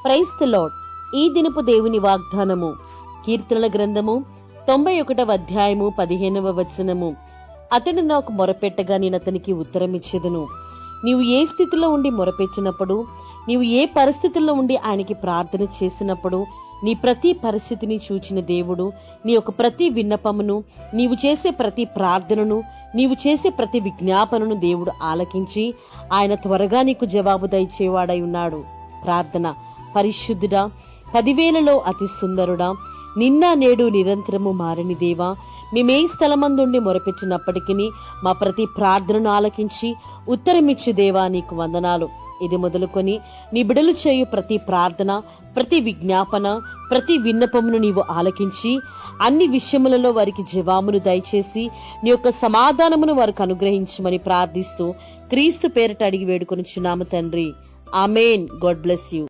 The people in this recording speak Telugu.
Praise the lord. ఈ దినపు దేవుని వాగ్దానము కీర్తనల గ్రంథము 91వ అధ్యాయము 15వ వచనము. అతడు నాకు మొరపెట్టగా నేను అతనికి ఉత్తరమిచ్చేదను. నీవు ఏ స్థితిలో ఉండి మొరపెట్టినప్పుడు, నీవు ఏ పరిస్థితుల్లో ఉండి ఆయనకి ప్రార్థన చేసినప్పుడు, నీ ప్రతి పరిస్థితిని చూచిన దేవుడు నీ యొక్క ప్రతి విన్నపమును, నీవు చేసే ప్రతి ప్రార్థనను, నీవు చేసే ప్రతి విజ్ఞాపనను దేవుడు ఆలకించి ఆయన త్వరగా నీకు జవాబు దయచేవాడై ఉన్నాడు. ప్రార్థన. పరిశుద్ధుడా, 10,000లో అతి సుందరుడా, నిన్న నేడు నిరంతరము మారని దేవా, మేమే స్థలమందుండి మొరపెట్టినప్పటికీ మా ప్రతి ప్రార్థనను ఆలకించి ఉత్తరమిచ్చు దేవా నీకు వందనాలు. ఇది మొదలుకొని నీ బిడలు చేయు ప్రతి ప్రార్థన, ప్రతి విజ్ఞాపన, ప్రతి విన్నపమును నీవు ఆలకించి అన్ని విషయములలో వారికి జవాబును దయచేసి నీ యొక్క సమాధానమును వారికి అనుగ్రహించమని ప్రార్థిస్తూ క్రీస్తు పేరిట అడిగి వేడుకొనుచున్నాము తండ్రి. ఆమేన్. God bless you.